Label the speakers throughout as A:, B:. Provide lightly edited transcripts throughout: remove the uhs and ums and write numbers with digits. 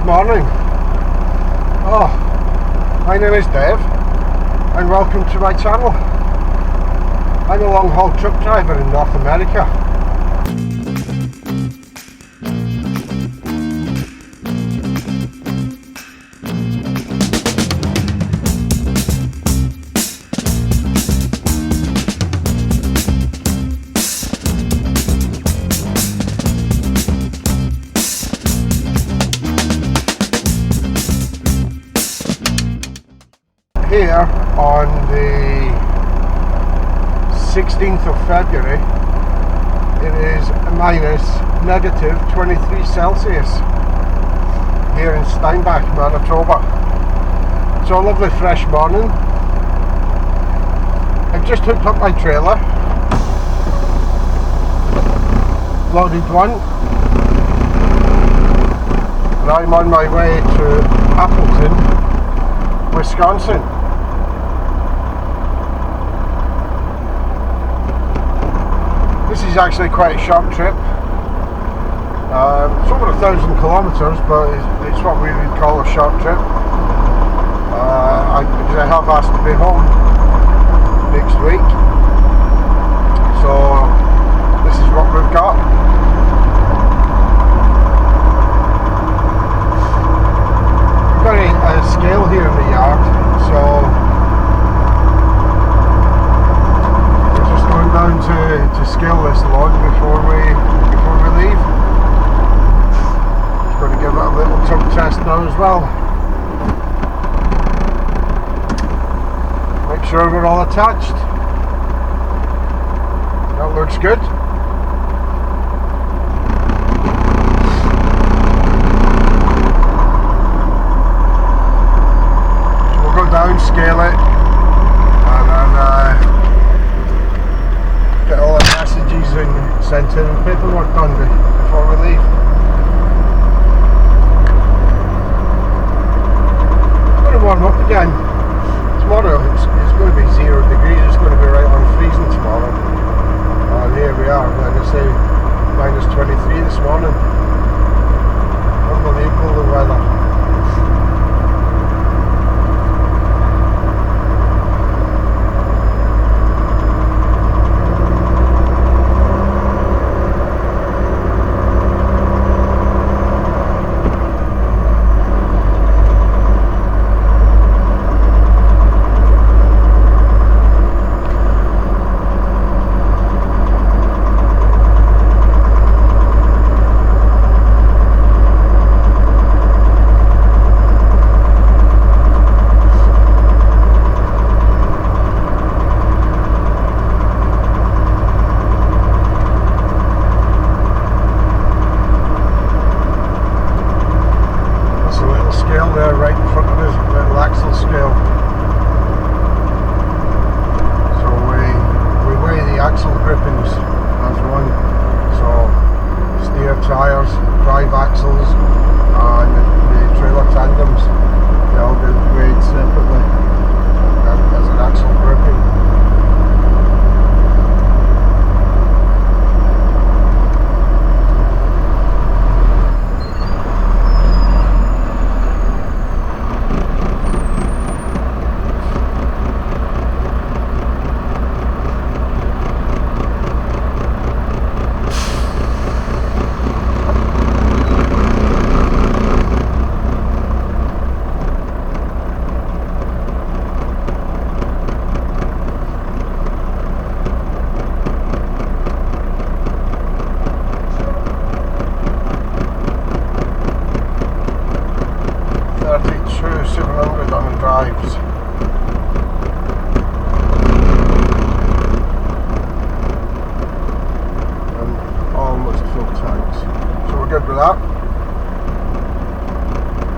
A: morning. Oh, my name is Dave and welcome to my channel. I'm a long haul truck driver in North America. Here on the 16th of February it is negative 23 Celsius here in Steinbach, Manitoba. So a lovely fresh morning. I've just hooked up my trailer, loaded one, and I'm on my way to Appleton, Wisconsin. This is actually quite a short trip. It's over 1,000 kilometres, but it's what we would call a short trip. Because I have asked to be home next week, so this is what we've got. We've got a scale here in the yard, so down to scale this load before we leave. Just going to give it a little tug test now as well. Make sure we're all attached. That looks good. So we'll go down, scale it, and then get all the messages and sent in and paperwork done before we leave. It's going to warm up again. Tomorrow it's going to be 0 degrees, it's going to be right on freezing tomorrow. And here we are, like I say, minus 23 this morning. Unbelievable, the weather. There right in front of us, little axle scale. So we weigh the axle grippings as one. So steer tires, drive axles, and the trailer tandems, they all get weighed separately as an axle gripping.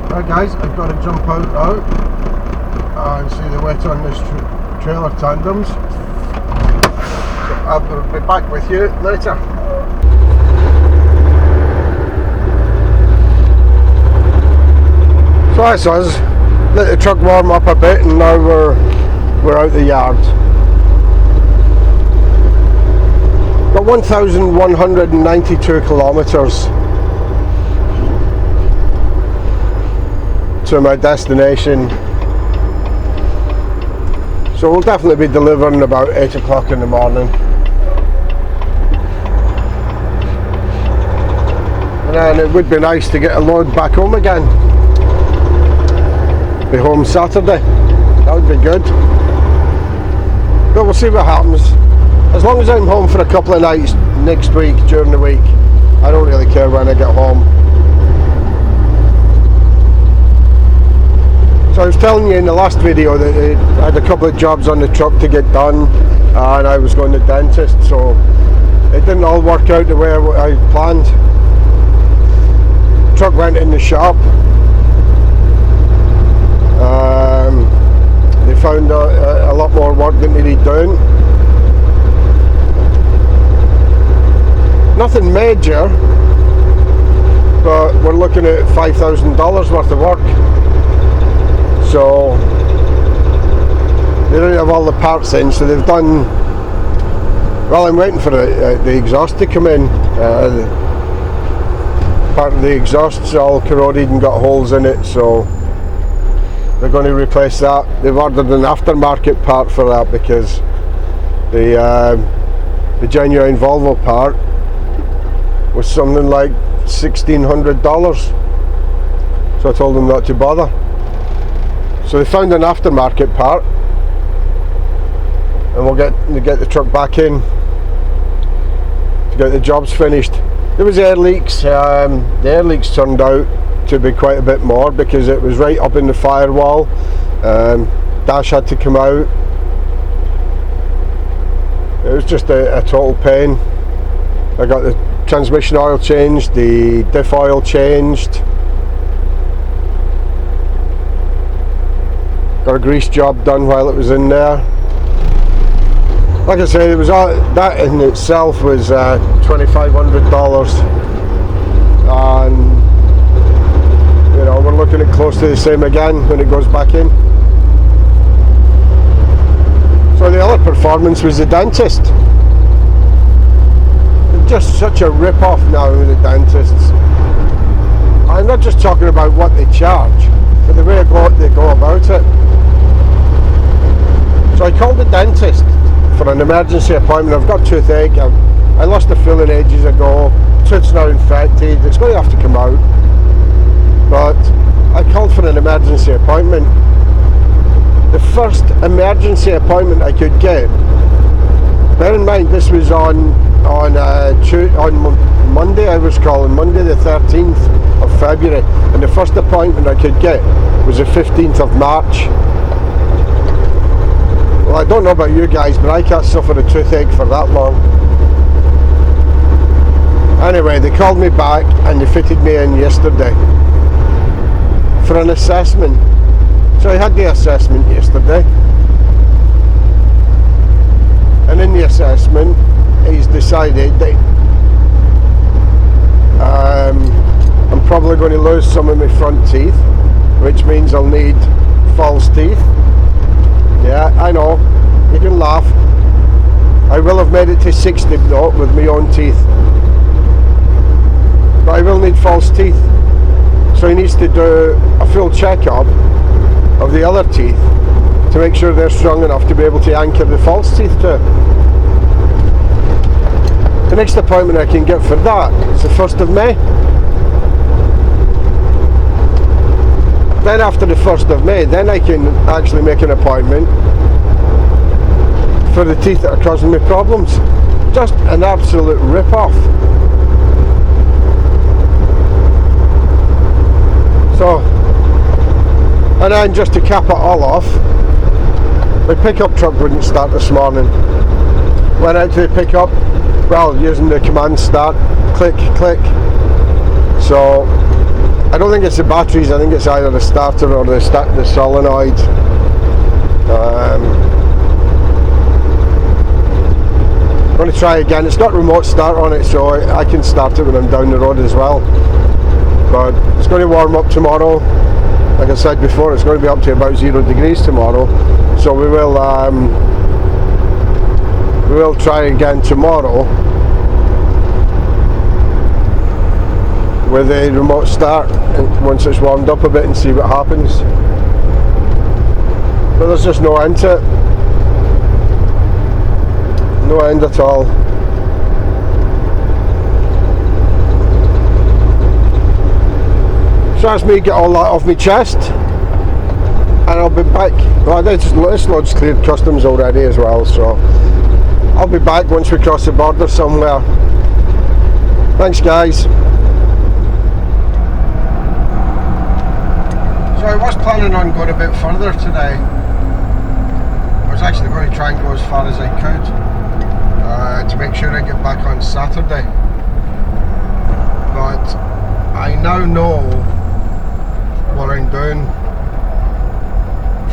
A: Right guys, I've got to jump out now and see the weight on this trailer tandems. So I'll be back with you later. So that's us. Let the truck warm up a bit and now we're out the yard. Got 1,192 kilometres. to my destination. So we'll definitely be delivering about 8 o'clock in the morning. And then it would be nice to get a load back home again. Be home Saturday. That would be good. But we'll see what happens. As long as I'm home for a couple of nights next week, during the week, I don't really care when I get home. So I was telling you in the last video that I had a couple of jobs on the truck to get done, and I was going to the dentist, so it didn't all work out the way I planned. The truck went in the shop. They found a lot more work that needed doing. Nothing major, but we're looking at $5,000 worth of work. So they don't have all the parts in, so they've done, well, I'm waiting for the exhaust to come in. Part of the exhaust's all corroded and got holes in it, so they're going to replace that. They've ordered an aftermarket part for that because the genuine Volvo part was something like $1,600. So I told them not to bother. So they found an aftermarket part, and we'll get the truck back in to get the jobs finished. There was air leaks. The air leaks turned out to be quite a bit more because it was right up in the firewall. Dash had to come out. It was just a total pain. I got the transmission oil changed, the diff oil changed. Got a grease job done while it was in there. Like I say, it was that in itself was $2,500, and you know, we're looking at close to the same again when it goes back in. So the other performance was the dentist. It's just such a rip-off now with the dentists. I'm not just talking about what they charge, but the way they go about it. So I called the dentist for an emergency appointment. I've got toothache. I lost a filling ages ago. Tooth's now infected. It's going to have to come out. But I called for an emergency appointment. The first emergency appointment I could get. Bear in mind, this was on Monday. I was calling Monday the 13th of February, and the first appointment I could get was the 15th of March. Well, I don't know about you guys, but I can't suffer a toothache for that long. Anyway, they called me back and they fitted me in yesterday for an assessment. So I had the assessment yesterday, and in the assessment he's decided that I'm probably going to lose some of my front teeth, which means I'll need false teeth. Yeah, I know, you can laugh. I will have made it to 60 though with my own teeth, but I will need false teeth. So he needs to do a full check-up of the other teeth to make sure they're strong enough to be able to anchor the false teeth to. The next appointment I can get for that is the 1st of May. Then after the 1st of May, then I can actually make an appointment for the teeth that are causing me problems. Just an absolute rip-off. So, and then just to cap it all off, my pickup truck wouldn't start this morning. Went out to the pickup, well, using the command start, click, click. So, I don't think it's the batteries, I think it's either the starter or the solenoid. I'm going to try again. It's got remote start on it, so I can start it when I'm down the road as well. But it's going to warm up tomorrow. Like I said before, it's going to be up to about 0 degrees tomorrow. So we will try again tomorrow. with a remote start once it's warmed up a bit and see what happens. But there's just no end to it. No end at all. So that's me get all that off my chest, and I'll be back. Well, this lod's cleared customs already as well, so I'll be back once we cross the border somewhere. Thanks guys. So I was planning on going a bit further today. I was actually going to try and go as far as I could to make sure I get back on Saturday. But I now know what I'm doing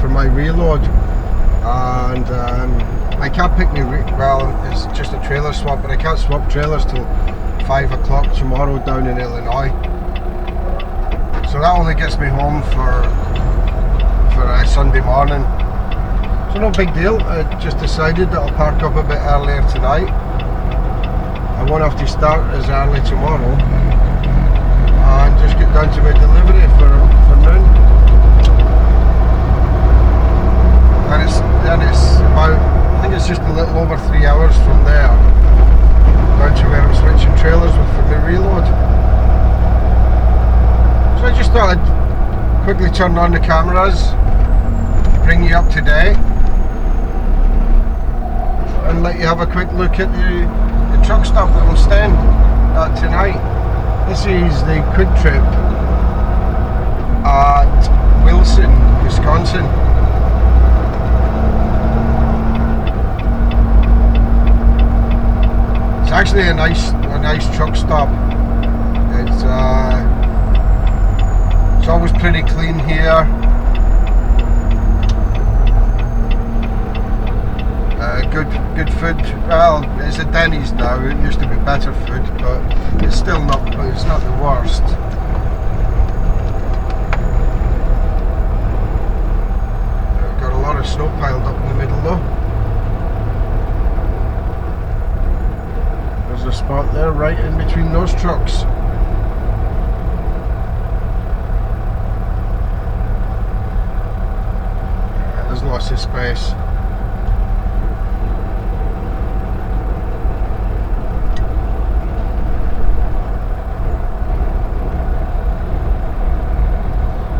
A: for my reload, and I can't pick well, it's just a trailer swap, but I can't swap trailers till 5 o'clock tomorrow down in Illinois. So that only gets me home for Sunday morning. So no big deal. I just decided that I'll park up a bit earlier tonight. I won't have to start as early tomorrow, and just get down to my delivery for noon. And it's about, I think it's just a little over 3 hours from there down to where I'm switching trailers for my reload. So I just thought I'd quickly turn on the cameras, bring you up to date, and let you have a quick look at the truck stop that I'm staying at tonight. This is the Quick Trip at Wilson, Wisconsin. It's actually a nice truck stop. It's always pretty clean here. Good food. Well, it's a Denny's now. It used to be better food, but it's still not. It's not the worst. We've got a lot of snow piled up in the middle though. There's a spot there right in between those trucks. Yeah, there's lots of space.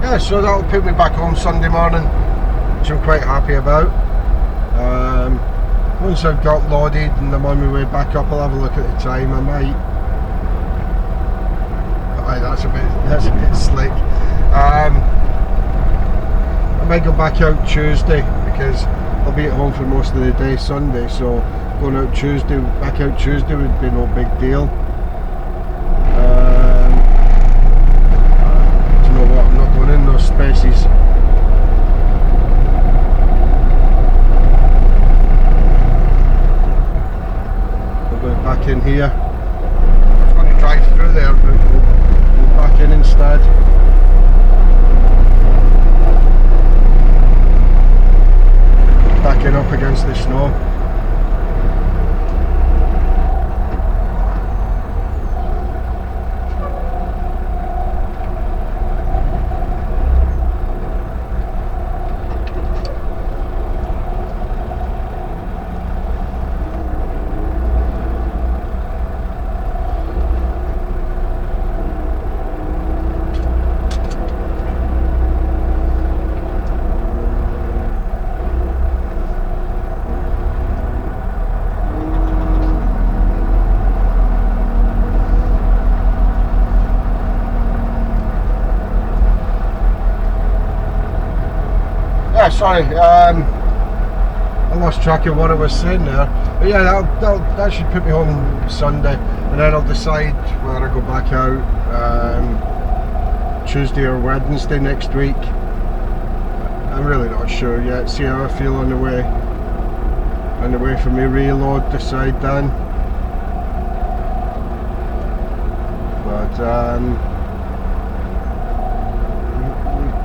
A: Yeah, so that'll put me back home Sunday morning, which I'm quite happy about. Once I've got loaded and I'm on my way back up, I'll have a look at the time. I might. Aye, that's a bit slick. I might go back out Tuesday because I'll be at home for most of the day Sunday. So going out Tuesday, back out Tuesday would be no big deal. I'm not going in those spaces. I'm going back in here. I was going to drive through there, but we'll go back in instead. Backing up against the snow. Sorry, I lost track of what I was saying there. But yeah, that should put me home Sunday, and then I'll decide whether I go back out Tuesday or Wednesday next week. I'm really not sure yet. See how I feel on the way for me reload, decide then. But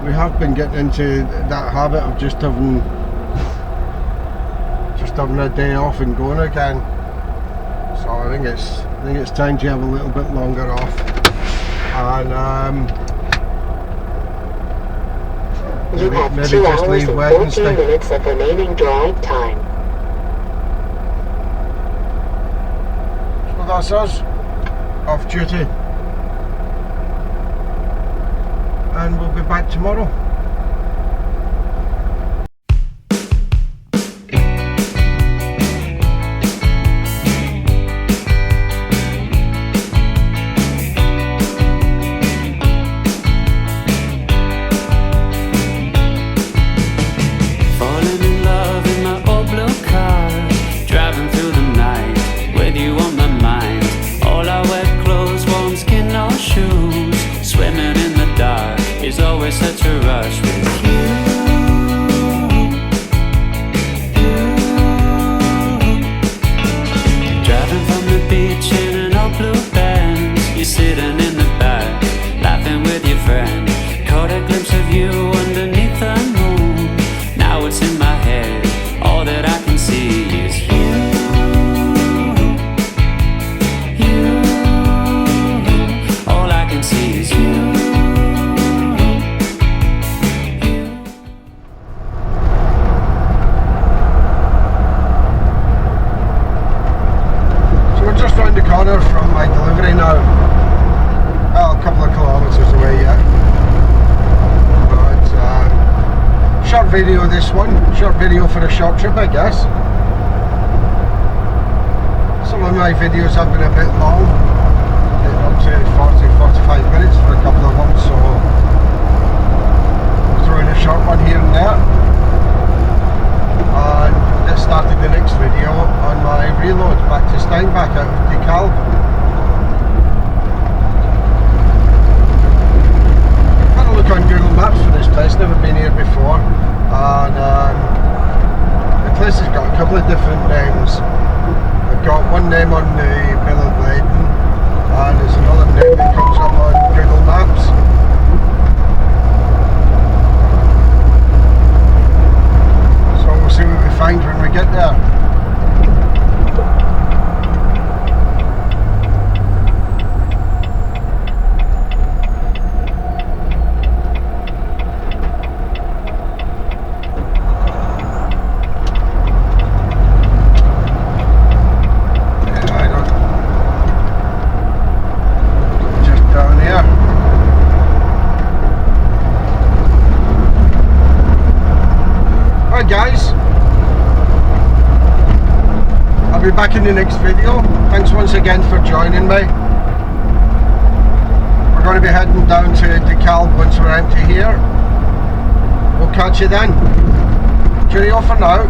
A: we have been getting into that habit of just having a day off and going again. So I think it's time to have a little bit longer off. and
B: You have
A: maybe
B: 2
A: just
B: hours
A: leave
B: and 14
A: Wednesday.
B: minutes of remaining drive time.
A: So that's us, off duty, and we'll be back tomorrow.
C: Falling in love in my old blue car, driving through the night with you on my mind. All our wet clothes, warm skin, no shoes. Swimming in the dark is always such a rush with you. Driving from the beach in an old blue Benz, you're sitting in the back, laughing with your friend. Caught a glimpse of you underneath the moon. Now it's in my head, all that I can see is you. You. All I can see is you.
A: So we're just round the corner from my delivery now. Well, a couple of kilometres away yet. But short video this one. Short video for a short trip, I guess. Some of my videos have been a bit long. Getting up to 40-45 minutes for a couple of them, so throwing a short one here and there. And get started the next video on my reload back to Steinbach out of DeKalb. Had a look on Google Maps for this place, never been here before, and the place has got a couple of different names. They've got one name on the bill of lading, and there's another name that comes up on Google Maps. So we'll see what we find when we get there. Guys, I'll be back in the next video. Thanks once again for joining me. We're going to be heading down to DeKalb once we're empty here. We'll catch you then. Cheerio for now.